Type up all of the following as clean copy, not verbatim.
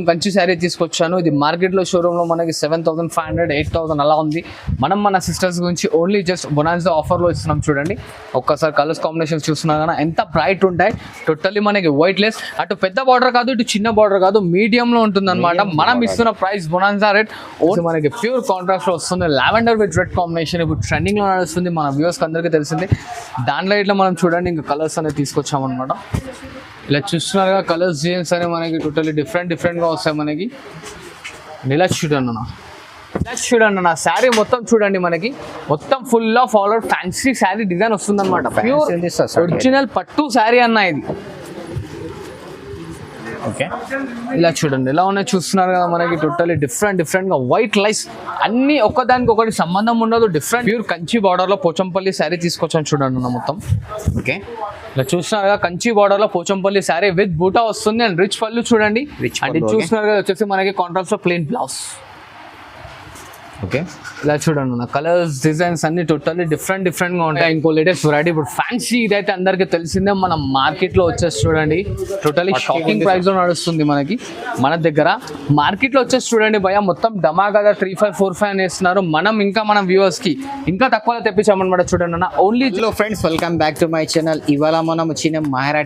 కంచి శారీ తీసుకొచ్చాను. ఇది మార్కెట్ లో షోరూమ్ లో మనకి 7,500 8,000 అలా ఉంది. మనం మన సిస్టర్స్ గురించి ఓన్లీ జస్ట్ బొనాన్సా ఆఫర్ లో ఇస్తున్నాం. చూడండి ఒక్కసారి కలర్స్ కాంబినేషన్ చూస్తున్నా కానీ ఎంత బ్రైట్ ఉంటాయి. టోటల్లీ మనకి వైట్ లెస్, అటు పెద్ద బార్డర్ కాదు ఇటు చిన్న బార్డర్ కాదు, మీడియం లో ఉంటుంది అనమాట. మనం ఇస్తున్న ప్రైస్ బొనాన్సా రేట్ మనకి ప్యూర్ కాంట్రాస్ట్ లో వస్తుంది. లావెండర్ విత్ రెడ్ కాంబినేషన్ ఇప్పుడు ట్రెండింగ్ లో నడుస్తుంది. మన వ్యూవర్స్ అందరికీ తెలిసింది. దాంట్లో ఇట్లా మనం చూడండి ఇంకా కలర్స్ అనేది తీసుకొచ్చాం అనమాట. ఇలా చూస్తున్నారుగా కలర్స్ జీన్స్ అని మనకి టోటల్లీ డిఫరెంట్గా వస్తాయి మనకి. ఇలా చూడండి నా శారీ మొత్తం చూడండి, మనకి మొత్తం full of all out fancy sari design వస్తుంది అనమాట. ప్యూర్ ఒరిజినల్ పట్టు శారీ అన్న ఇది. ఓకే, ఇలా చూడండి ఎలా ఉన్నాయి చూస్తున్నారు కదా మనకి. టోటల్లీ డిఫరెంట్గా వైట్ లైస్ అన్ని ఒక్కదానికి ఒకటి సంబంధం ఉండదు. డిఫరెంట్ ప్యూర్ కంచి బార్డర్ లో పోచంపల్లి శారీ తీసుకొచ్చాను చూడండి అన్న మొత్తం. ఓకే, ఇలా చూస్తున్నారు కదా కంచి బార్డర్ లో పోచంపల్లి శారీ విత్ బూటా వస్తుంది అండ్ రిచ్ పళ్ళు చూడండి. అండ్ ఇది చూస్తున్నారు కదా వచ్చేసి మనకి కాంట్రాస్ట్ లో ప్లెయిన్ బ్లౌజ్. ఓకే, ఇలా చూడండి నా కలర్స్ డిజైన్స్ అన్ని టోటల్లీ డిఫరెంట్గా ఉంటాయి. ఇంకో లేటెస్ట్ వెరైటీ ఇప్పుడు ఫ్యాన్సీ ఇదైతే అందరికి తెలిసిందే. మన మార్కెట్ లో వచ్చేసి చూడండి టోటల్లీ షాకింగ్ ప్రైస్ లో నడుస్తుంది మనకి. మన దగ్గర మార్కెట్ లో వచ్చేసి చూడండి భయ మొత్తం ధమాకా 3545 అని వేస్తున్నారు. మన వ్యూవర్స్ కి ఇంకా తక్కువలో తెప్పించామన్నమాట. చూడండి అన్న only. Hello friends, welcome back to my channel. ఇవాళ మనం వచ్చిన మహారా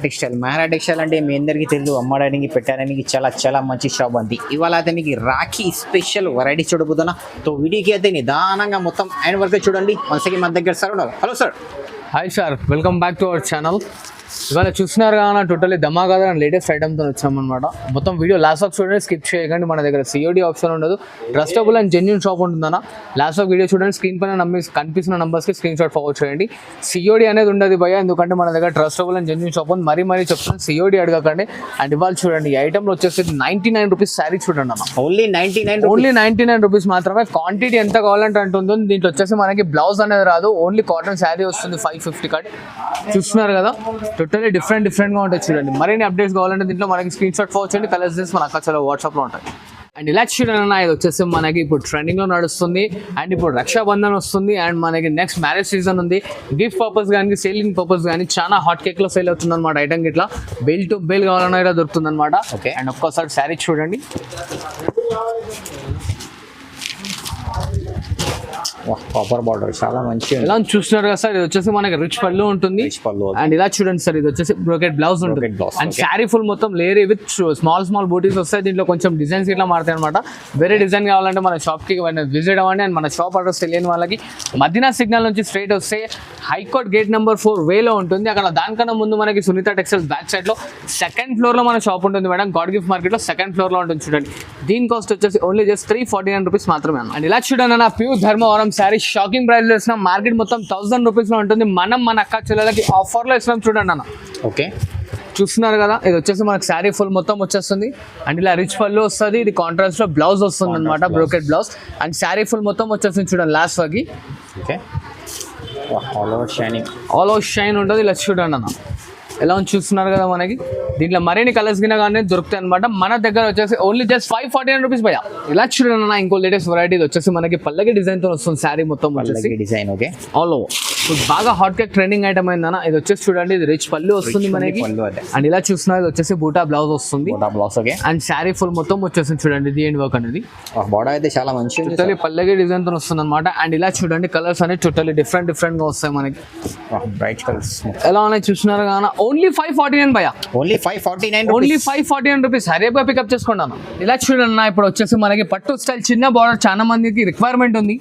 టెక్స్టైల్ అంటే మీ అందరికీ తెలుసు, అమ్మడానికి పెట్టడానికి చాలా మంచి షాప్ అంది. ఇవాళ అయితే మీకు రాఖీ స్పెషల్ వెరైటీ చూడబోతున్నా. తో వీడియోకి అయితే నిదానంగా మొత్తం ఆయన వరకు చూడండి. మనకి మన దగ్గర సార్ ఉన్నారు. Hello sir. Hi sir, welcome back to our channel. ఇవాళ చూస్తున్నారు కదా టోటల్లీ ధమాకా లేటెస్ట్ ఐటమ్తో వచ్చామన్నమాట. మొత్తం వీడియో లాస్ట్ ఆఫ్ చూడండి, స్కిప్ చేయకండి. మన దగ్గర సిఓడి ఆప్షన్ ఉండదు. ట్రస్టబుల్ అండ్ జెన్యూన్ షాప్ ఉంటుందన్న. లాస్ట్ ఆఫ్ వీడియో చూడండి, స్క్రీన్ పైన కనిపిస్తున్న నంబర్స్కి స్క్రీన్ షాట్ ఫార్వర్డ్ చేయండి. సిఓడి అనేది ఉండదు భయ, ఎందుకంటే మన దగ్గర ట్రస్టబుల్ అండ్ జెన్యూన్ షాప్ ఉంది. మరీ చెప్తున్నాను, సిఓడి అడగకండి. అండ్ ఇవాళ చూడండి ఈ ఐటమ్లో వచ్చేసి 99 రూపీస్ శారీ చూడండి అన్న. ఓన్లీ 99 రూపీస్ మాత్రమే. క్వాంటిటీ ఎంత కావాలంటే అంటుంది. దీంట్లో వచ్చేసి మనకి బ్లౌజ్ అనేది రాదు, ఓన్లీ కాటన్ శారీ వస్తుంది. 550 కట్ చూస్తున్నారు కదా. టోటల్లీ డిఫరెంట్గా ఉంటాయి చూడండి. మరిన్ని అప్డేట్స్ కావాలంటే దీంట్లో మనకి స్క్రీన్ షాట్ ఫార్వర్డ్ చేయండి. కలర్స్ చేసి మన అక్క చాలా వాట్సాప్లో ఉంటాయి. అండ్ ఇలా చూడండి ఇది వచ్చేసి మనకి ఇప్పుడు ట్రెండింగ్లో నడుస్తుంది. అండ్ ఇప్పుడు రక్షాబంధన్ వస్తుంది అండ్ మనకి నెక్స్ట్ మ్యారేజ్ సీజన్ ఉంది. గిఫ్ట్ పర్పస్ కానీ సేలింగ్ పర్పస్ కానీ చాలా హాట్ కేక్లో సేల్ అవుతుంది అనమాట. ఐటమ్ ఇట్లా బెల్ టు బెల్ కావాలన్నా ఇలా దొరుకుతుంది అనమాట. ఓకే, అండ్ ఒక్కసారి శారీ చూడండి. కాపర్ బార్డర్ చాలా మంచిగా ఎలా చూస్తున్నారు కదా సార్. ఇది వచ్చేసి మనకి రిచ్ పళ్ళు ఉంటుంది. అండ్ ఇలా చూడండి సార్, ఇది వచ్చేసి బ్రోకెట్ బ్లౌజ్ ఉంటుంది. అండ్ శారీ ఫుల్ మొత్తం లేయర్ విత్ స్మాల్ బూటీస్ వస్తాయి. దీంట్లో కొంచెం డిజైన్స్ ఇట్లా మారుతాయి అనమాట. వేరే డిజైన్ కావాలంటే మన షాప్కి విజిట్ అవ్వండి. అండ్ మన షాప్ అడ్రస్ తెలియని వాళ్ళకి మదీనా సిగ్నల్ నుంచి స్ట్రైట్ వస్తే హైకోర్ట్ గేట్ నెంబర్ 4 వేలో ఉంటుంది. అక్కడ దానికన్నా ముందు మనకి సునీత టెక్స్టైల్స్ బ్యాక్ సైడ్ లో సెకండ్ ఫ్లోర్ లో మన షాప్ ఉంటుంది మేడం. గాడ్ గిఫ్ట్ మార్కెట్ లో సెకండ్ ఫ్లోర్ లో ఉంటుంది చూడండి. దీని కాస్ట్ వచ్చేసి ఓన్లీ జస్ట్ 349 రూపీస్ మాత్రమే. అండ్ ఇలా చూడండి నా pure Dharmavaram sari shocking price లో ఇస్తున్నాం. మార్కెట్ మొత్తం 1000 రూపీస్ లో ఉంటుంది. మన అక్క చెల్లెలకి ఆఫర్ లో ఇస్తున్నాం చూడండి అన్న. ఓకే, చూస్తున్నారు కదా. ఇది వచ్చేసి మనకి శారీ ఫుల్ మొత్తం వచ్చేస్తుంది. అండ్ ఇలా రిచ్ పళ్ళు వస్తుంది. ఇది కాంట్రాస్ట్ లో బ్లౌజ్ వస్తుంది అనమాట, brocade blouse. And sari full మొత్తం వచ్చేస్తుంది చూడండి లాస్ట్ వరకు. ఓకే, ఆల్ ఓవర్ షైన్ ఉంటుంది. ఇలా చూడండి అన్న ఎలా చూస్తున్నారు కదా. మనకి దీంట్లో మరిన్ని కలర్స్ కింద కానీ దొరుకుతాయి అనమాట. మన దగ్గర వచ్చేసి ఓన్లీ జస్ట్ 549 రూపీస్ భయ. ఇలా చూడండి అన్న ఇంకో లేటెస్ట్ వెరైటీ వచ్చేసి మనకి పల్లకి డిజైన్ తో వస్తుంది. శారీ మొత్తం డిజైన్ ఓకే ఆల్ ఓవర్ బాగా హాట్ కేక్ ట్రెండింగ్ ఐటమ్ అయిందన్న. ఇది వచ్చేసి చూడండి, ఇది రిచ్ పళ్ళు వస్తుంది మనకి. అండ్ ఇలా చూస్తున్నారు ఇది వచ్చేసి బూటా బ్లౌజ్ వస్తుంది. అండ్ శారీ ఫుల్ మొత్తం వచ్చేసి చూడండి ది ఎండ్ వర్క్ అనేది. బార్డర్ అయితే చాలా మంచి టోటల్లీ పల్లకి డిజైన్ తో వస్తుంది అనమాట. అండ్ ఇలా చూడండి కలర్స్ అనేది టోటల్లీ డిఫరెంట్ గా వస్తాయి మనకి. బ్రైట్ కలర్స్ ఎలా ఉన్నాయి చూస్తున్నారు కదా. ఓన్లీ 549 భయ. Only 549 rupees. హరేగా పికప్ చేసుకున్నాను. ఇలా చూడండి ఇప్పుడు వచ్చేసి మనకి పట్టు స్టైల్ చిన్న బార్డర్ చాలా మందికి రిక్వైర్మెంట్ ఉంది.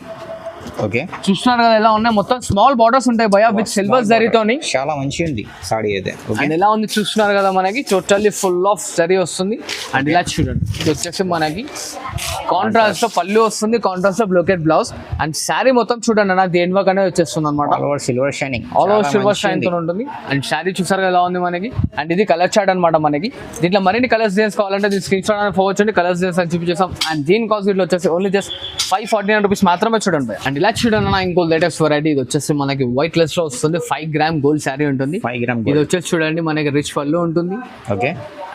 ఓకే, చూస్తున్నారు కదా ఎలా ఉన్నాయి. మొత్తం స్మాల్ బార్డర్స్ ఉంటాయి భయ విత్ సిల్వర్ జరీతోని. చాలా మంచిగా ఉంది సారీ అయితే. అండ్ ఎలా ఉంది చూస్తున్నారు కదా మనకి టోటల్లీ ఫుల్ ఆఫ్ జరీ వస్తుంది. అండ్ ఇలా చూడండి ఇది వచ్చేసి మనకి కాంట్రాస్ట్ లో పళ్ళు వస్తుంది, కాంట్రాస్ట్ లో బ్రోకెట్ బ్లౌజ్. అండ్ శారీ మొత్తం చూడండి అన్న దేని వర్క్ అనేది వచ్చేస్తుంది అనమాట. ఆల్ ఓవర్ సిల్వర్ షైనింగ్ తో ఉంటుంది. అండ్ శారీ చూసారు ఎలా ఉంది మనకి. అండ్ ఇది కలర్ చార్ట్ అనమాట మనకి. దీంట్లో మరిన్ని కలర్స్ డిజైన్స్ కావాలంటే దీని స్క్రీన్ షాట్ ఫోర్ వచ్చండి. కలర్స్ డిజైన్స్ అని చూపించేసాం. అండ్ దీని కాస్ట్ ఇట్లా వచ్చేసి ఓన్లీ జస్ట్ 549 రూపీస్ మాత్రమే చూడండి. అండ్ ఇలా చూడండి అన్న ఇంకో లేటెస్ట్ వెరైటీ. ఇది వచ్చేసి మనకి వైట్ లెస్ లో వస్తుంది. 5 గ్రామ్ గోల్డ్ శారీ ఉంటుంది. 5 గ్రామ్ ఇది వచ్చేసి చూడండి మనకి రిచ్ పళ్ళు ఉంటుంది. ఓకే,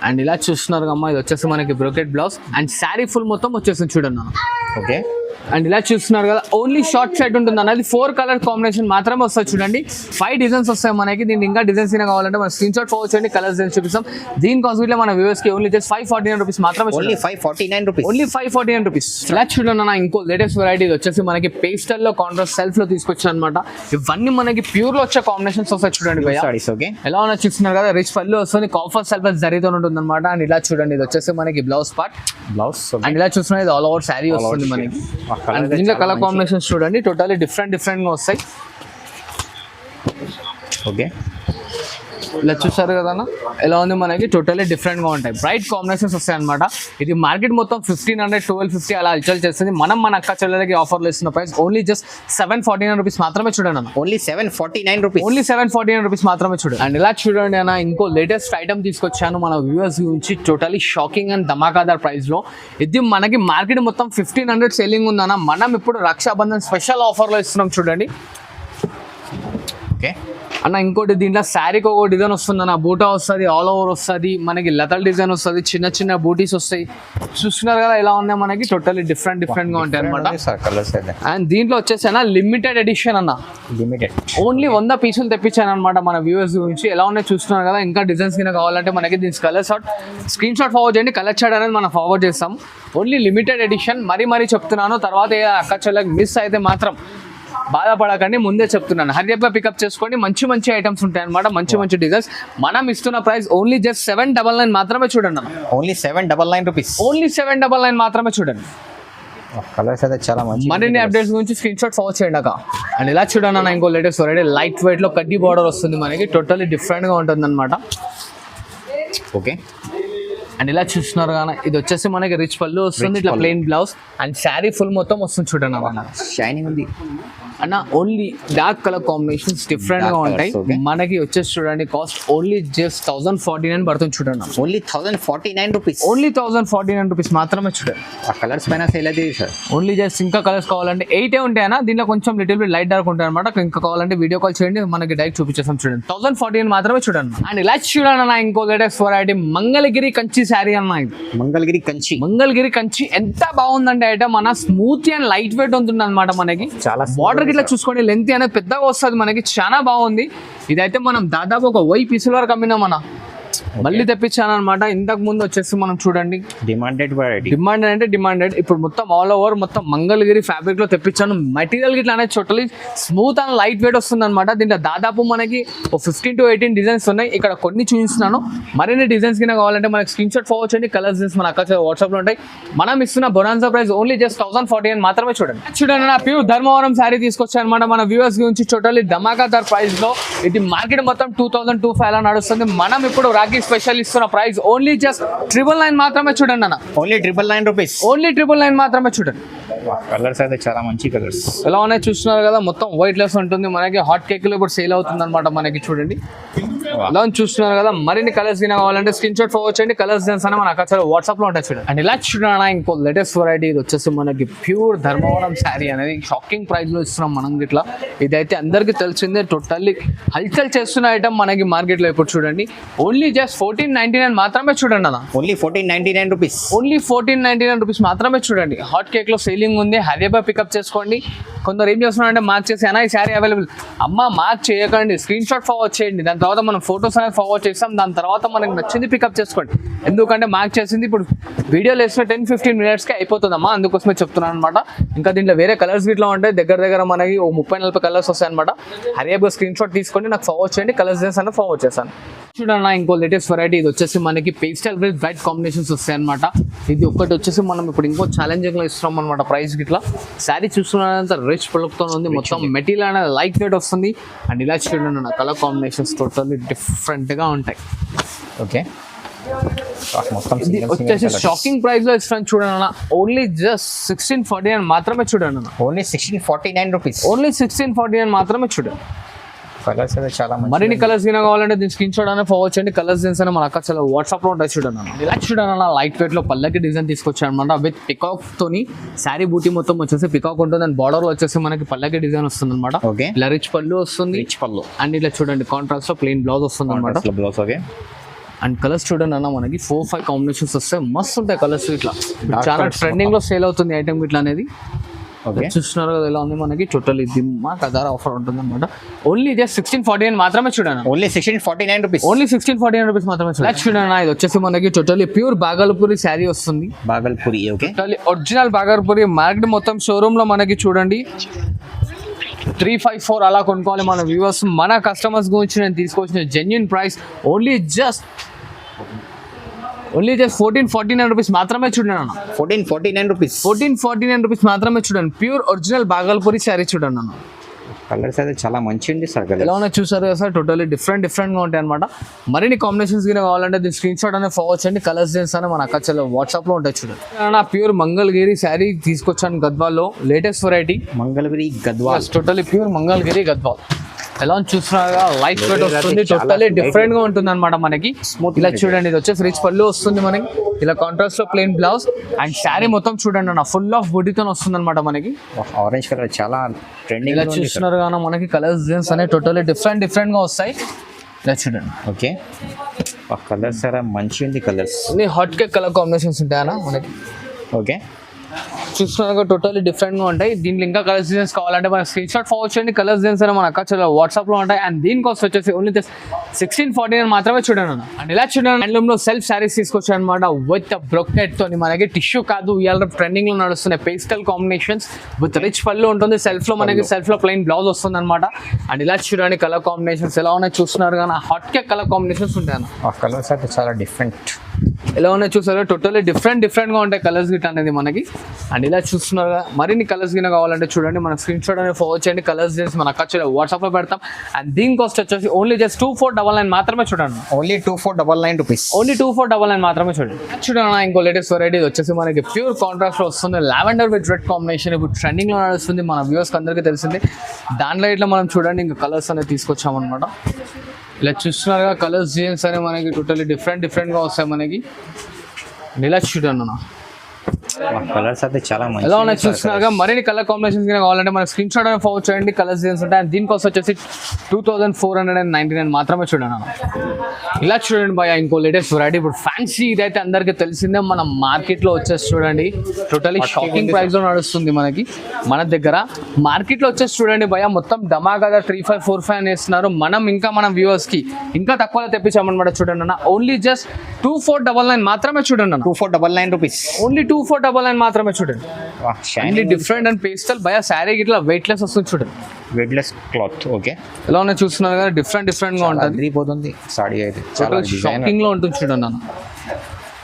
అండ్ ఇలా చూస్తున్నారు అమ్మా ఇది వచ్చేసి మనకి brocade blouse. And sari full మొత్తం వచ్చేసి చూడండి అన్న. ఓకే, అండ్ ఇలా చూస్తున్నారు కదా ఓన్లీ షార్ట్ షర్ట్ ఉంటుంది అన్నది 4 కలర్ కాంబినేషన్ మాత్రమే వస్తుంది చూడండి 5 డిజైన్స్ వస్తాయి మనకి దీనికి ఇంకా డిజైన్స్ అయినా కావాలంటే మన స్క్రీన్ షాట్ ఫార్వర్డ్ చేయండి కలర్స్ డిజైన్స్ చూపిస్తాం దీని కాస్ట్ ఇట్లా మన వ్యూవర్స్ కి ఓన్లీ జస్ట్ 549 రూపీస్ మాత్రమే ఓన్లీ 549 రూపీస్ ఓన్లీ 549 రూపీస్ ఇలా చూడండి అన్న ఇంకో లేటెస్ట్ వెరైటీ వచ్చేసి మనకి పేస్టల్ లో కాంట్రాస్ట్ సెల్ఫ్ లో తీసుకొచ్చాను అనమాట ఇవన్నీ మనకి ప్యూర్ లో వచ్చే కాంబినేషన్స్ వస్తాయి చూడండి భయ్యా సారీస్ ఓకే ఎలా ఉన్నా చూస్తున్నారు కదా రిచ్ పళ్ళు వస్తుంది కాఫర్ సెల్ఫ్ జరీతో ఉంటుంది అనమాట అండ్ ఇలా చూడండి ఇది వచ్చేసి మనకి బ్లౌజ్ పార్ట్ బ్లౌజ్ అండ్ ఇలా చూస్తున్నారు ఇది ఆల్ ఓవర్ శారీ వస్తుంది మనకి అండ్ దీంట్లో కలర్ కాంబినేషన్స్ చూడండి టోటల్లీ డిఫరెంట్ గా వస్తాయి ఓకే ఇలా చూసారు కదా అన్న ఎలా ఉంది మనకి టోటల్లీ డిఫరెంట్ గా ఉంటాయి బ్రైట్ కాంబినేషన్స్ వస్తాయి అనమాట ఇది మార్కెట్ మొత్తం 1500 1250 అలా హల్చల్ చేస్తుంది మనం మన అక్క చెల్లెలకి ఆఫర్లు ఇస్తున్న ప్రైస్ ఓన్లీ జస్ట్ 749 రూపీస్ మాత్రమే చూడండి అన్న ఓన్లీ 749 రూపీస్ ఓన్లీ 749 రూపీస్ మాత్రమే చూడండి అండ్ ఇలా చూడండి అన్న ఇంకో లేటెస్ట్ ఐటమ్ తీసుకొచ్చాను మన వ్యూవర్స్ గురించి టోటలీ షాకింగ్ అండ్ ధమాకాదార్ ప్రైస్ లో ఇది మనకి మార్కెట్ మొత్తం 1500 సెల్లింగ్ ఉందన్న మనం ఇప్పుడు రక్షాబంధన్ స్పెషల్ ఆఫర్ లో ఇస్తున్నాం చూడండి ఓకే అన్న ఇంకోటి దీంట్లో శారీకి ఒక డిజైన్ వస్తుంది అన్న బూటా వస్తుంది ఆల్ ఓవర్ వస్తుంది మనకి లతల్ డిజైన్ వస్తుంది చిన్న చిన్న బూటీస్ వస్తాయి చూస్తున్నారు కదా ఎలా ఉన్నాయి మనకి టోటల్లీ డిఫరెంట్ గా ఉంటాయి అనమాట కలర్స్ అయితే అండ్ దీంట్లో వచ్చేసి అన్న లిమిటెడ్ ఎడిషన్ అన్న లిమిటెడ్ ఓన్లీ 100 పీసులు తెప్పించాను అనమాట మన వ్యూవర్స్ గురించి ఎలా ఉన్నాయి చూస్తున్నారు కదా ఇంకా డిజైన్స్ కింద కావాలంటే మనకి దీని colour shot screen shot forward చేయండి కలర్ షాట్ అనేది మనం ఫార్వర్డ్ చేస్తాం ఓన్లీ లిమిటెడ్ ఎడిషన్ మరీ చెప్తున్నాను తర్వాత ఏ అక్క చెల్లెకి మిస్ అయితే మాత్రం బాధపడకండి ముందే చెప్తున్నాను హరియప్గా పికప్ చేసుకోండి మంచి ఐటమ్స్ ఉంటాయి అనమాట మంచి డిజైన్స్ మనం ఇస్తున్న ప్రైస్ ఓన్లీ జస్ట్ 799 మాత్రమే చూడండి అన్న ఓన్లీ 799 రూపీస్ ఓన్లీ 799 మాత్రమే చూడండి కలర్స్ అయితే చాలా మంచి మరిన్ని అప్డేట్స్ గురించి స్క్రీన్ షాట్ ఫార్వర్డ్ చేయండి అక్క అండ్ ఇలా చూడండి అన్న ఇంకో లేటెస్ట్ వెరైటీ లైట్ వెయిట్ లో కడ్డీ బార్డర్ వస్తుంది మనకి టోటల్లీ డిఫరెంట్ గా ఉంటుంది అనమాట ఓకే అండ్ ఇలా చూస్తున్నారు కానీ ఇది వచ్చేసి మనకి రిచ్ పళ్ళు వస్తుంది ఇట్లా plain blouse and sari full మొత్తం వస్తుంది చూడండి అన్న షైనింగ్ ఉంది అన్న only dark colour combinations different గా ఉంటాయి మనకి వచ్చేసి చూడండి కాస్ట్ ఓన్లీ జస్ట్ 1049 పడుతుంది చూడండి ఓన్లీ 1049 రూపీస్ ఓన్లీ 1049 రూపీస్ మాత్రమే చూడండి ఆ కలర్స్ పైన సేల్ అయితే సార్ ఓన్లీ జస్ట్ ఇంకా కలర్స్ కావాలంటే 8 ఉంటాయన్నా దీంట్లో కొంచెం లిటిల్ బిట్ లైట్ డార్క్ ఉంటాయి అనమాట ఇంకా కావాలంటే వీడియో కాల్ చేయండి మనకి డైరెక్ట్ చూపించేస్తాం చూడండి 1049 మాత్రమే చూడండి అండ్ ఇలా చూడండి అన్న ఇంకో లేటెస్ట్ వెరైటీ మంగళగిరి కంచి శారీ అన్న ఇది మంగళగిరి కంచి ఎంత బాగుందంటే ఐటమ్ మన స్మూత్ అండ్ లైట్ వెయిట్ ఉంటుంది అనమాట మనకి చాలా బార్డర్ ఇట్లా చూసుకోండి లెంత్ అనేది పెద్దగా వస్తుంది మనకి చాలా బాగుంది ఇదైతే మనం దాదాపు ఒక 1000 పీసుల వరకు అమ్మినాం మన మళ్ళీ తెప్పించాను అనమాట ఇంతకు ముందు వచ్చేసి మనం చూడండి డిమాండెడ్ ఇప్పుడు మొత్తం ఆల్ ఓవర్ మొత్తం మంగళగిరి ఫ్యాబ్రిక్ లో తెప్పించాను మెటీరియల్ గిట్లా అనేది totally smooth and light weight వస్తుంది అనమాట దీంట్లో దాదాపు మనకి 15 to 18 డిజైన్స్ ఉన్నాయి ఇక్కడ కొన్ని చూపిస్తున్నాను మరిన్ని డిజైన్స్ కింద కావాలంటే మనకి స్క్రీన్ షాట్ ఫార్వర్డ్ చేయండి కలర్స్ మన అక్క వాట్సాప్ లో ఉంటాయి మనం ఇస్తున్న బొనాన్సా ప్రైస్ ఓన్లీ జస్ట్ 1049 మాత్రమే చూడండి నా ప్యూర్ ధర్మవరం శారీ తీసుకొచ్చాను అనమాట మన వ్యూవర్స్ గురించి టోటలీ ధమాకాదార్ ప్రైస్ లో ఇది మార్కెట్ మొత్తం 2025 అలా నడుస్తుంది మనం ఇప్పుడు రాఖీ స్పెషల్ ఇస్తున్న ప్రైస్ ఓన్లీ జస్ట్ 999 మాత్రమే చూడండి అన్న ఓన్లీ 999 రూపీస్ ఓన్లీ 999 మాత్రమే చూడండి కలర్స్ అయితే చాలా మంచి కలర్స్ ఎలా ఉన్నాయి చూస్తున్నారు కదా మొత్తం వైట్ లెస్ ఉంటుంది మనకి హాట్ కేక్ లో ఇప్పుడు సేల్ అవుతుంది అనమాట మనకి చూడండి ఎలా చూస్తున్నారు కదా మరిన్ని కలర్స్ కింద కావాలంటే స్క్రీన్ షాట్ ఫార్వర్డ్ చేయండి కలర్స్ డిజైన్స్ అని మన అక్కడ వాట్సాప్ లో ఉంటాయి చూడండి అండ్ ఇలా చూడండి ఇంకో లేటెస్ట్ వెరైటీ ఇది వచ్చేసి మనకి ప్యూర్ ధర్మవరం శారీ అనేది షాకింగ్ ప్రైస్ లో ఇస్తున్నాం మనం ఇట్లా ఇదైతే అందరికి తెలిసిందే టోటల్లీ హల్చల్ చేస్తున్న ఐటమ్ మనకి మార్కెట్ లో ఇప్పుడు చూడండి ఓన్లీ జస్ట్ 1499 మాత్రమే చూడండి అన్న ఓన్లీ 1499 రూపీస్ ఓన్లీ 1499 రూపీస్ మాత్రమే చూడండి హాట్ కేక్ లో సేలింగ్ ఉంది హరియబా పికప్ చేసుకోండి కొందరు ఏం చేస్తున్నారంటే మార్క్ చేసి అన్న ఈ శారీ అవైలబుల్ అమ్మ మార్క్ చేయకండి స్క్రీన్ షాట్ ఫార్వర్డ్ చేయండి దాని తర్వాత మనం ఫొటోస్ అనేది ఫార్వర్డ్ చేస్తాం దాని తర్వాత మనకు నచ్చింది పికప్ చేసుకోండి ఎందుకంటే మార్క్ చేసింది ఇప్పుడు వీడియోలో వేసిన 10-15 మినిట్స్కి అయిపోతుందమ్మా అందుకోసమే చెప్తున్నాను అనమాట ఇంకా దీంట్లో వేరే కలర్స్ ఇట్లా ఉంటాయి దగ్గర మనకి 30-40 కలర్స్ వస్తాయి అనమాట హరియబా స్క్రీన్ షాట్ తీసుకోండి నాకు ఫార్వర్డ్ చేయండి కలర్స్ అనేది ఫార్వర్డ్ చేస్తాను చూడండి ఇంకో లేటెస్ట్ వెరైటీ ఇది వచ్చేసి మనకి పేస్టల్ విత్ వైట్ కాంబినేషన్స్ వస్తాయి అనమాట ఇది ఒక్కటి వచ్చేసి మనం ఇప్పుడు ఇంకో ఛాలెంజింగ్ లో ఇస్తున్నాం అనమాట ప్రైస్ గిట్లా శారీ చూస్తున్నంత రిచ్ ప్రొడక్ట్తో ఉంది మొత్తం మెటీరియల్ అనేది లైట్ వెయిట్ వస్తుంది అండ్ ఇలా చూడండి కలర్ కాంబినేషన్స్ టోటల్లీ డిఫరెంట్ గా ఉంటాయి ఓకే మొత్తం వచ్చేసి షాకింగ్ ప్రైస్ లో ఇస్తాను చూడండి ఓన్లీ జస్ట్ 1649 మాత్రమే చూడండి ఓన్లీ 1649 రూపీస్ ఓన్లీ 1649 మాత్రమే చూడండి కలర్స్ అయితే చాలా మరిన్ని కలర్స్ అయినా కావాలంటే దీని స్క్రీన్ షాట్ అనేది ఫార్వర్డ్ చేయండి కలర్స్ డిజైన్స్ అయినా మన అక్క చాలా వాట్సాప్ లో ఉంటాయి చూడండి ఇలా చూడండి లైట్ వెయిట్ లో పల్లకి డిజైన్ తీసుకొచ్చాను అనమాట విత్ పికాక్ తోని శారీ బూటీ మొత్తం వచ్చేసి పికాక్ ఉంటుంది అండ్ బార్డర్ లో వచ్చేసి మనకి పల్లకి డిజైన్ వస్తుంది అనమాట ఓకే ఇలా రిచ్ పళ్ళు వస్తుంది అండ్ ఇట్లా చూడండి కాంట్రాస్ట్ లో ప్లెయిన్ బ్లౌజ్ వస్తుంది అనమాట బ్లౌజ్ ఓకే అండ్ కలర్స్ చూడండి అన్న మనకి 4-5 కాంబినేషన్స్ వస్తాయి మస్తు ఉంటాయి కలర్స్ ఇట్లా చాలా ట్రెండింగ్ లో సేల్ అవుతుంది ఐటమ్ ఇట్లా అనేది ఓకే చూస్తున్నారు కదా ఎలా ఉంది మనకి టోటల్ ఇది మా కదార ఆఫర్ ఉంటుంది అనమాట. ఓన్లీ జస్ట్ 1649 మాత్రమే చూడండి. Only 1649 rupees. ఓన్లీ 1649 రూపీస్ మాత్రమే చూడండి. చూడండి ఇది వచ్చేసి మనకి టోటలీ ప్యూర్ బాగల్పూరి శారీ వస్తుంది. Bhagalpuri okay. Totally original Bhagalpuri market మొత్తం షోరూమ్ లో మనకి చూడండి 354 అలా కొనుక్కోవాలి మన వ్యూవర్స్. మన కస్టమర్స్ గురించి నేను తీసుకొచ్చిన genuine price only just 1449 rupees మాత్రమే చూడండి అన్న. 1449 రూపీస్. 1449 రూపీస్ మాత్రమే చూడండి. ప్యూర్ ఒరిజినల్ బాగల్పూరి శారీ చూడండి అన్న. కలర్స్ అయితే చాలా మంచి ఉంది సార్. ఎలా ఉన్నాయి చూసారు కదా సార్, టోటల్లీ డిఫరెంట్ గా ఉంటాయి అనమాట. మరిన్ని కాంబినేషన్స్ గిన కావాలంటే దీని స్క్రీన్ షాట్ అనేది ఫార్వర్డ్ చేయండి. కలర్స్ డిజైన్స్ అని మన అక్కడ వాట్సాప్ లో ఉంటాయి చూడండి. నా ప్యూర్ మంగళగిరి శారీ తీసుకొచ్చాను గద్వాల్లో, latest variety Mangalagiri Gadwal. Totally pure Mangalagiri Gadwal. ఎలా చూస్తున్నారుగా లైట్ వెయిట్ వస్తుంది, టోటల్లీ డిఫరెంట్ గా ఉంటుంది అనమాట మనకి. ఇలా చూడండి ఇది వచ్చేసి రిచ్ పళ్ళు వస్తుంది మనకి, ఇలా కాంట్రాస్ట్ లో ప్లెయిన్ బ్లౌజ్ అండ్ శారీ మొత్తం చూడండి అన్న ఫుల్ ఆఫ్ బుడ్డితో వస్తుంది అనమాట మనకి. ఆరెంజ్ కలర్ చాలా ట్రెండింగ్. ఇలా చూస్తున్నారు కానీ మనకి కలర్స్ డిజైన్స్ అనేవి టోటల్లీ డిఫరెంట్ గా వస్తాయి. ఇలా చూడండి ఓకే. కలర్స్ చాలా మంచి ఉంది. కలర్స్ అన్ని హాట్ కేక్ కలర్ కాంబినేషన్స్ ఉంటాయన్నా మనకి. ఓకే చూస్తున్నారు టోటల్లీ డిఫరెంట్ గా ఉంటాయి. దీంట్లో ఇంకా కలర్స్ డిజైన్స్ కావాలంటే మన స్క్రీన్ షాట్ ఫార్వర్డ్ చేయండి. కలర్స్ డిజైన్స్ అని మన అక్కడ వాట్సాప్ లో ఉంటాయి. అండ్ దీని కాస్ట్ వచ్చేసి ఓన్లీ 1649 మాత్రమే చూడండి అన్న. అండ్ ఇలా చూడండి హ్యాండ్లూమ్ లో సెల్ఫ్ శారీస్ తీసుకొచ్చాయి అనమాట విత్ బ్రొకెట్ తోని. మనకి టిష్యూ కాదు, ఇవాళ ట్రెండింగ్ లో నడుస్తున్నాయి పేస్టల్ కాంబినేషన్స్ విత్ రిచ్ పళ్ళు ఉంటుంది. సెల్ఫ్ లో మనకి సెల్ఫ్ లో ప్లెయిన్ బ్లౌజ్ వస్తుంది అనమాట. అండ్ ఇలా చూడండి కలర్ కాంబినేషన్స్ ఎలా ఉన్నాయి చూస్తున్నారు కానీ హాట్ కేక్ కలర్ కాంబినేషన్స్ ఉంటాయి అన్న. ఆ కలర్స్ అయితే చాలా డిఫరెంట్. ఎలా ఉన్నాయి చూసారు టోటల్లీ డిఫరెంట్ గా ఉంటాయి కలర్స్ గిట్ అనేది మనకి. అండ్ ఇలా చూస్తున్నారు మరిన్ని కలర్స్ గిన కావాలంటే చూడండి మన స్క్రీన్ షాట్ అనేది ఫార్వర్డ్ చేయండి. కలర్స్ చేసి మన అక్కడ వాట్సాప్ లో పెడతాం. అండ్ దీని కాస్ట్ వచ్చేసి ఓన్లీ జస్ట్ 2499 మాత్రమే చూడండి. Only 2499 rupees. ఓన్లీ 2499 మాత్రమే చూడండి. చూడండి ఇంకో లేటెస్ట్ వెరైటీ వచ్చేసి మనకి ప్యూర్ కాంట్రాస్ట్ లో వస్తుంది. లావెండర్ విత్ రెడ్ కాంబినేషన్ ఇప్పుడు ట్రెండింగ్ లో నడుస్తుంది, మన వ్యూవర్స్ అందరికీ తెలిసింది. దాంట్లో ఇట్లా మనం చూడండి ఇంకా కలర్స్ అనేది తీసుకొచ్చామన్నమాట. ఇలా చూస్తున్నారుగా కలర్స్ డిజైన్స్ అనేవి మనకి టోటల్లీ డిఫరెంట్ గా వస్తాయి మనకి. ఇలా చూడండి అన్న కలర్స్ అయితే చాలా మంచి. ఎలా ఉన్నాయి చూస్తున్నారుగా మరిన్ని కలర్ కాంబినేషన్స్ కావాలంటే మన స్క్రీన్ షాట్ అనేది ఫార్వర్డ్ చేయండి. కలర్స్ డిజైన్స్ ఉంటాయి. అండ్ దీని కాస్ట్ వచ్చేసి 2499 మాత్రమే చూడండి అన్న. ఇలా చూడండి భయ ఇంకో లేటెస్ట్ వెరైటీ ఇప్పుడు ఫ్యాన్సీ. ఇదైతే అందరికీ తెలిసిందే, మన మార్కెట్ లో వచ్చేసి చూడండి టోటలీ షాకింగ్ ప్రైస్ లో నడుస్తుంది మనకి. మన దగ్గర మార్కెట్ లో వచ్చేసి చూడండి భయ మొత్తం ధమాగా 3545 అని వేస్తున్నారు. మన వ్యూవర్స్ కి ఇంకా తక్కువలో తెప్పించామన్నమాట. చూడండి అన్న ఓన్లీ జస్ట్ 2499 మాత్రమే చూడండి అన్న. 2499 రూపీస్. ఓన్లీ 2499 మాత్రమే చూడండి. షైనీ డిఫరెంట్ అండ్ పేస్టల్ భయ శారీ ఇట్లా వెయిట్లెస్ వస్తుంది చూడండి. Weightless cloth okay. ఎలా ఉన్నాయి చూస్తున్నారు కదా డిఫరెంట్ గా ఉంటుంది. పోతుంది సారీ అయితే చాలా షాకింగ్ లో ఉంటుంది చూడండి అన్న.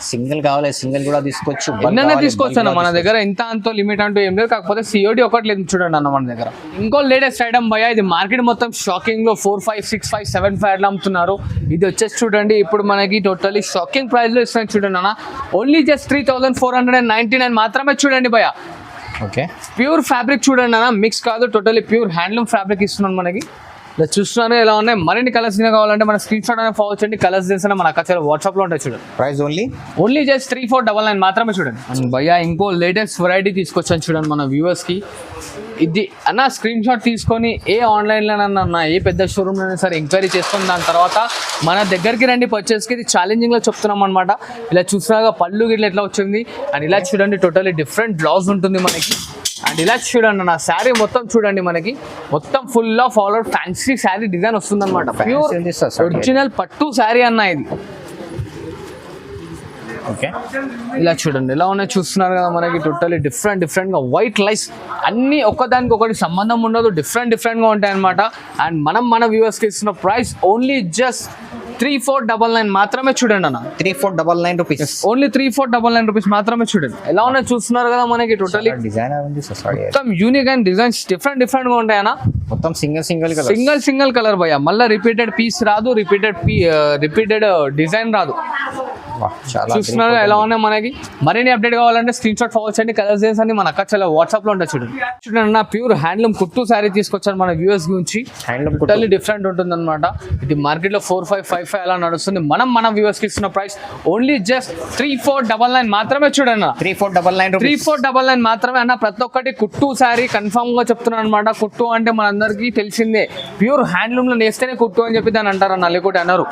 సింగిల్ కావాలి సింగిల్ కూడా తీసుకోవచ్చు, ఎన్నైనా తీసుకోవచ్చు అన్న. మన దగ్గర ఇంత అంత లిమిట్ అంటూ ఏం లేదు, కాకపోతే సిఓడి ఒకటి లేదు చూడండి అన్న మన దగ్గర. ఇంకో లేటెస్ట్ ఐటమ్ భయ, ఇది మార్కెట్ మొత్తం షాకింగ్ లో 456575 అట్లా అమ్ముతున్నారు. ఇది వచ్చేసి చూడండి ఇప్పుడు మనకి టోటలీ షాకింగ్ ప్రైస్ లో ఇస్తున్నాయి చూడండి అన్న. ఓన్లీ జస్ట్ 3499 మాత్రమే చూడండి భయ. ఓకే ప్యూర్ ఫ్యాబ్రిక్ చూడండి అన్న, మిక్స్ కాదు, టోటలీ ప్యూర్ హ్యాండ్లూమ్ ఫ్యాబ్రిక్ ఇస్తున్నాను మనకి. ఇలా చూస్తున్నారు ఎలా ఉన్నాయి. మరిన్ని కలర్స్ కావాలంటే మన స్క్రీన్ షాట్ అనేది ఫార్వర్డ్ చేయండి. కలర్స్ చేసిన మన అక్కడ వాట్సాప్ లో ఉంటాయి చూడండి. ప్రైస్ ఓన్లీ జస్ట్ 3499 మాత్రమే చూడండి. భయ్యా ఇంకో లేటెస్ట్ వెరైటీ తీసుకొచ్చాను చూడండి మన వ్యూవర్స్ కి. ఇది అన్న స్క్రీన్ షాట్ తీసుకొని ఏ ఆన్లైన్లోనన్నా ఏ పెద్ద షోరూమ్లోనే సరే ఎంక్వైరీ చేసుకొని దాని తర్వాత మన దగ్గరికి రండి పర్చేస్కి. ఇది ఛాలెంజింగ్లో చెప్తున్నాం అనమాట. ఇలా చూసినాక పళ్ళు గిట్ల ఎట్లా వచ్చింది అండ్ ఇలా చూడండి టోటలీ డిఫరెంట్ బ్లౌజ్ ఉంటుంది మనకి. అండ్ ఇలా చూడండి నా శారీ మొత్తం చూడండి మనకి మొత్తం full of all out fancy sari design వస్తుంది అనమాట. ప్యూర్ ఒరిజినల్ పట్టు శారీ అన్న ఇది. ఓకే ఇలా చూడండి ఎలా ఉన్నాయి చూస్తున్నారు కదా మనకి టోటలీ డిఫరెంట్ గా వైట్ లైస్ అన్ని ఒకదానికి ఒకటి సంబంధం ఉండదు, డిఫరెంట్ గా ఉంటాయి అనమాట. అండ్ మన వ్యూవర్స్ కి ఇస్తున్న ప్రైస్ ఓన్లీ జస్ట్ 3499 మాత్రమే చూడండి అన్న. 3499 రూపీస్. ఓన్లీ 3499 రూపీస్ మాత్రమే చూడండి. ఎలా ఉన్నాయి చూస్తున్నారు కదా మనకి టోటలీ డిజైనర్ ఉంది మొత్తం యూనిక్ అండ్ డిజైన్స్ డిఫరెంట్ గా ఉంటాయి అన్న. మొత్తం సింగిల్ కలర్ భయ్యా. మళ్ళీ రిపీటెడ్ పీస్ రాదు, రిపీటెడ్ డిజైన్ రాదు. చూస్తున్నారు ఎలా ఉన్నాయి మనకి. మరిన్ని అప్డేట్ కావాలంటే స్క్రీన్ షాట్ ఫార్వర్డ్ చేయండి. కలర్స్ డిజైన్స్ అన్ని మన అక్కడ వాట్సాప్ లో ఉంటాయి చూడండి. చూడండి నా ప్యూర్ హ్యాండ్లూమ్ కుట్టు శారీ తీసుకొచ్చాను మన వ్యూవర్స్ గురించి. హ్యాండ్లూమ్ టోటల్లీ డిఫరెంట్ ఉంటుంది అనమాట. ఇది మార్కెట్ లో 4555 అలా నడుస్తుంది. మన వ్యూవర్స్ కి ఇస్తున్న ప్రైస్ ఓన్లీ జస్ట్ 3499 మాత్రమే చూడండి. 3499 మాత్రమే అన్న. ప్రతి ఒక్కటి కుట్టు శారీ కన్ఫర్మ్ గా చెప్తున్నాను అనమాట. కుట్టు అంటే మనందరికీ తెలిసిందే, ప్యూర్ హ్యాండ్లూమ్ లో నేస్తేనే కుట్టు అని చెప్పి దాన్ని అంటారు అన్న, లేకపోతే అన్నారు.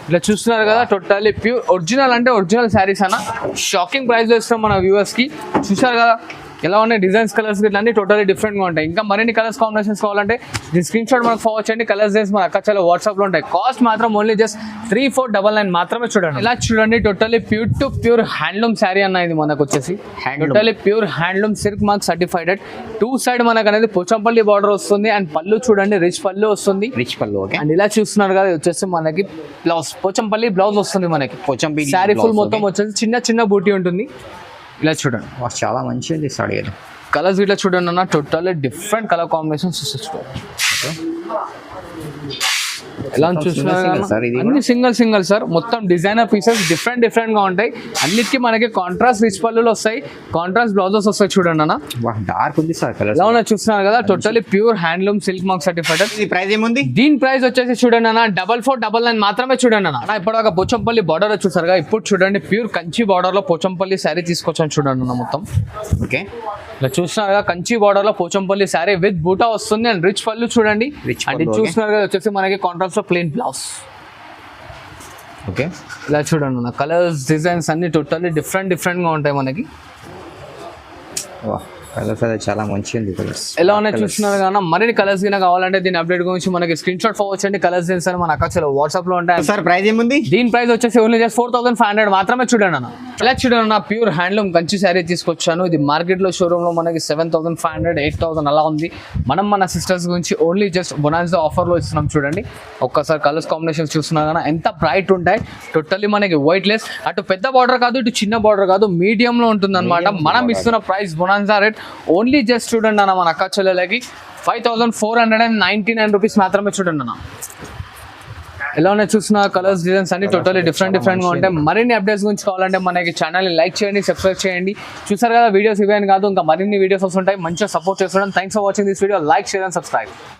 ఇలా చూస్తున్నారు కదా టోటల్లీ ప్యూర్ ఒరిజినల్ అంటే ఒరిజినల్ శారీస్ అన్న. షాకింగ్ ప్రైస్ లో ఇస్తాం మన వ్యూవర్స్ కి. చూసారు కదా ఎలా ఉన్నాయి డిజైన్స్ కలర్స్ ఇట్లా అన్ని టోటల్లీ డిఫరెంట్గా ఉంటాయి. ఇంకా మరిన్ని కలర్స్ కాంబినేషన్స్ కావాలంటే ఈ స్క్రీన్ షాట్ మనకు ఫార్వర్డ్ చేయండి. కలర్స్ చేసి మన అక్క చాలా వాట్సాప్లో ఉంటాయి. కాస్ట్ మాత్రం ఓన్లీ జస్ట్ 3499 మాత్రమే చూడండి. ఇలా చూడండి totally pure to pure handloom sari అన్న ఇది మనకు వచ్చేసి totally pure handloom silk mark certified. Two side మనకు అనేది పోచంపల్లి బార్డర్ వస్తుంది అండ్ పళ్ళు చూడండి రిచ్ పళ్ళు వస్తుంది. రిచ్ పళ్ళు ఓకే. అండ్ ఇలా చూస్తున్నారు కదా వచ్చేసి మనకి బ్లౌజ్ పోచంపల్లి బ్లౌజ్ వస్తుంది మనకి. పోచంపల్లి శారీ ఫుల్ మొత్తం వచ్చేసి చిన్న చిన్న బూటీ ఉంటుంది. ఇలా చూడండి చాలా మంచిది సారీ. కలర్స్ ఇట్లా చూడండి అన్న టోటల్లీ డిఫరెంట్ కలర్ కాంబినేషన్స్ చూడండి. ఎలా చూస్తున్నారు అన్ని సింగిల్ సార్ మొత్తం డిజైనర్ పీసెస్ డిఫరెంట్ గా ఉంటాయి. అన్నిటికీ మనకి కాంట్రాస్ట్ రిచ్ పళ్ళులు వస్తాయి, కాంట్రాస్ట్ బ్లౌజెస్ వస్తాయి. చూడండి అన్న డార్క్ ఉంది సార్ కలర్. ఎలా ఉన్నా చూస్తున్నారు కదా totally pure handloom silk mark certified. Price ఏముంది? దీని ప్రైస్ వచ్చేసి చూడండి అన్న 4499 మాత్రమే చూడండి అన్న. ఇప్పుడు ఒక పోచంపల్లి బార్డర్ చూసారుగా, ఇప్పుడు చూడండి ప్యూర్ కంచి బార్డర్ లో పోచంపల్లి శారీ తీసుకొచ్చాను చూడండి అన్న మొత్తం. ఓకే ఇలా చూస్తున్నారు కదా కంచి బార్డర్ లో పోచంపల్లి శారీ విత్ బూటా వస్తుంది అండ్ రిచ్ పళ్ళు చూడండి. అండ్ ఇది చూస్తున్నారు కదా వచ్చేసి మనకి కాంట్రాస్ట్ లో ప్లెయిన్ బ్లౌజ్. ఓకే ఇలా చూడండి అన్న కలర్స్ డిజైన్స్ అన్ని టోటల్లీ డిఫరెంట్ గా ఉంటాయి మనకి. కలర్స్ అయితే చాలా మంచిగా ఉంది కలర్స్. ఎలా ఉన్నాయి చూస్తున్నారు కదా. మరిన్ని కలర్స్ గిన కావాలంటే దీని అప్డేట్ గురించి మనకి స్క్రీన్ షాట్ ఫార్వర్డ్ చేయండి. కలర్స్ తెలుసు మన అక్కచలో వాట్సాప్ లో ఉంటాయి. సార్ ప్రైస్ ఏముంది? దీని ప్రైస్ వచ్చేసి ఓన్లీ జస్ట్ 4500 మాత్రమే చూడండి అన్న. ఇలా చూడండి అన్న ప్యూర్ హ్యాండ్లూమ్ కంచి శారీ తీసుకొచ్చాను. ఇది మార్కెట్ లో షోరూమ్ లో మనకి 7500 8000 అలా ఉంది. మన సిస్టర్స్ గురించి ఓన్లీ జస్ట్ బొనాన్సా ఆఫర్ లో ఇస్తున్నాం చూడండి. ఒక్కసారి కలర్స్ కాంబినేషన్స్ చూస్తున్నారు కదా ఎంత బ్రైట్ ఉంటాయి. టోటల్లీ మనకి వైట్ లెస్, అటు పెద్ద బార్డర్ కాదు ఇటు చిన్న బార్డర్ కాదు, మీడియం లో ఉంటుంది అనమాట. మనం ఇస్తున్న price bonanza rate only just చూడండి అన్న మన అక్క చెల్లెలకి 5499 రూపీస్ మాత్రమే చూడండి అన్న. ఎలా ఉన్నాయి చూసిన కలర్స్ డిజైన్స్ అన్ని టోటల్లీ డిఫరెంట్ గా ఉంటాయి. మరిన్ని అప్డేట్స్ గురించి కావాలంటే మనకి ఛానల్ని లైక్ చేయండి, సబ్స్క్రైబ్ చేయండి. చూసారు కదా వీడియోస్ ఇవే అని కాదు ఇంకా మరిన్ని వీడియోస్ వస్తుంటాయి. మంచిగా సపోర్ట్ చేస్తున్నాం. Thanks for watching this video. Like, share and subscribe.